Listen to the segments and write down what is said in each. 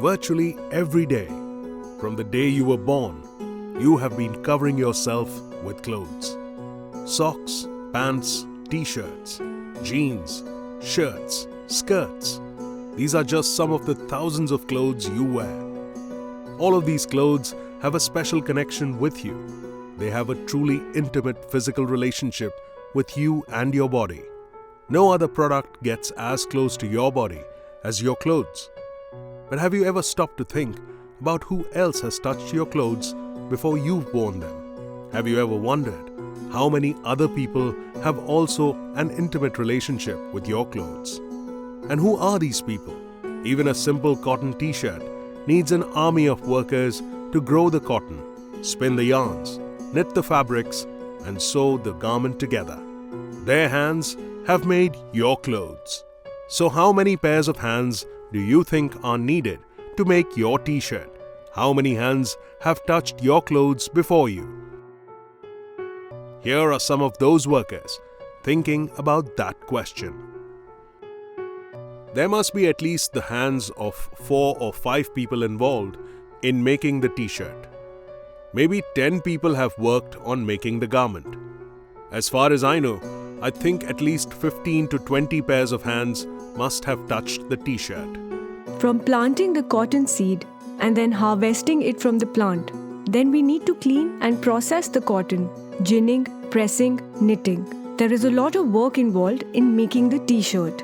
Virtually every day, from the day you were born, you have been covering yourself with clothes. Socks, pants, t-shirts, jeans, shirts, skirts. These are just some of the thousands of clothes you wear. All of these clothes have a special connection with you. They have a truly intimate physical relationship with you and your body. No other product gets as close to your body as your clothes. But have you ever stopped to think about who else has touched your clothes before you've worn them? Have you ever wondered how many other people have also an intimate relationship with your clothes? And who are these people? Even a simple cotton t-shirt needs an army of workers to grow the cotton, spin the yarns, knit the fabrics, and sew the garment together. Their hands have made your clothes. So how many pairs of hands do you think are needed to make your t-shirt? How many hands have touched your clothes before you? Here are some of those workers thinking about that question. There must be at least the hands of 4 or 5 people involved in making the t-shirt. Maybe 10 people have worked on making the garment. As far as I know, I think at least 15 to 20 pairs of hands must have touched the t-shirt. From planting the cotton seed and then harvesting it from the plant, then we need to clean and process the cotton, ginning, pressing, knitting. There is a lot of work involved in making the t-shirt.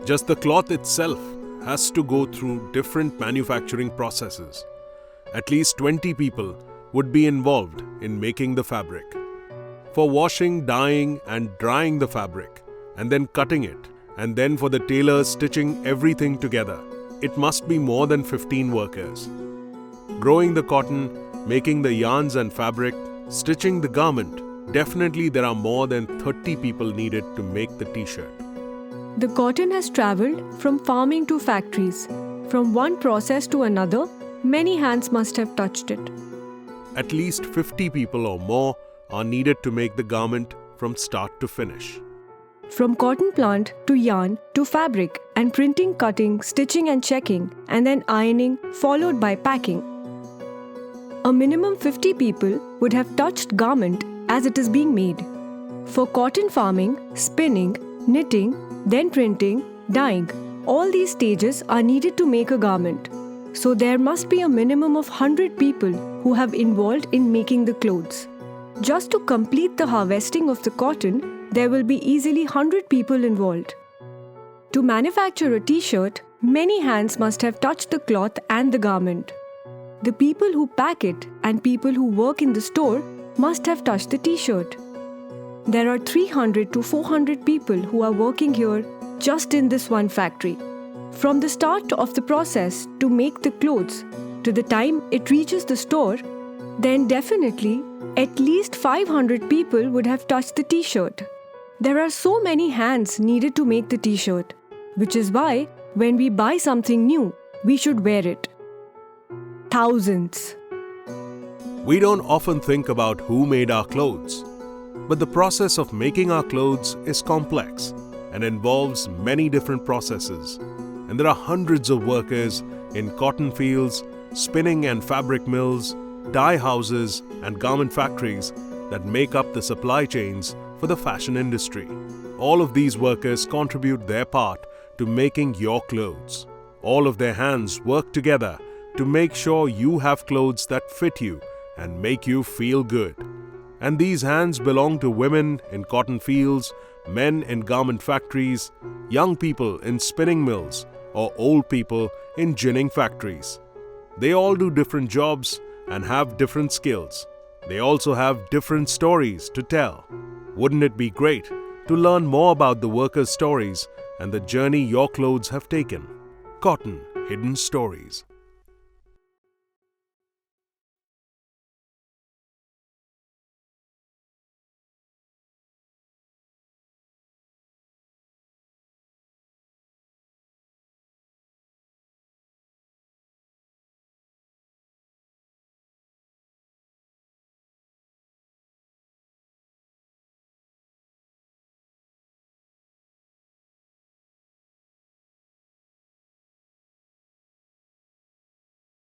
Just the cloth itself has to go through different manufacturing processes. At least 20 people would be involved in making the fabric. For washing, dyeing and drying the fabric, and then cutting it, and then for the tailors stitching everything together, it must be more than 15 workers. Growing the cotton, making the yarns and fabric, stitching the garment, definitely there are more than 30 people needed to make the t-shirt. The cotton has traveled from farming to factories. From one process to another, many hands must have touched it. At least 50 people or more are needed to make the garment from start to finish. From cotton plant to yarn to fabric and printing, cutting, stitching and checking, and then ironing, followed by packing. A minimum 50 people would have touched garment as it is being made. For cotton farming, spinning, knitting, then printing, dyeing, all these stages are needed to make a garment. So there must be a minimum of 100 people who have involved in making the clothes. Just to complete the harvesting of the cotton, there will be easily 100 people involved. To manufacture a t-shirt, many hands must have touched the cloth and the garment. The people who pack it and people who work in the store must have touched the t-shirt. There are 300 to 400 people who are working here just in this one factory. From the start of the process to make the clothes to the time it reaches the store, then definitely at least 500 people would have touched the t-shirt. There are so many hands needed to make the t-shirt, which is why when we buy something new, we should wear it. Thousands. We don't often think about who made our clothes, but the process of making our clothes is complex and involves many different processes. And there are hundreds of workers in cotton fields, spinning and fabric mills, dye houses and garment factories that make up the supply chains for the fashion industry. All of these workers contribute their part to making your clothes. All of their hands work together to make sure you have clothes that fit you and make you feel good. And these hands belong to women in cotton fields, men in garment factories, young people in spinning mills, or old people in ginning factories. They all do different jobs and have different skills. They also have different stories to tell. Wouldn't it be great to learn more about the workers' stories and the journey your clothes have taken? Cotton Hidden Stories.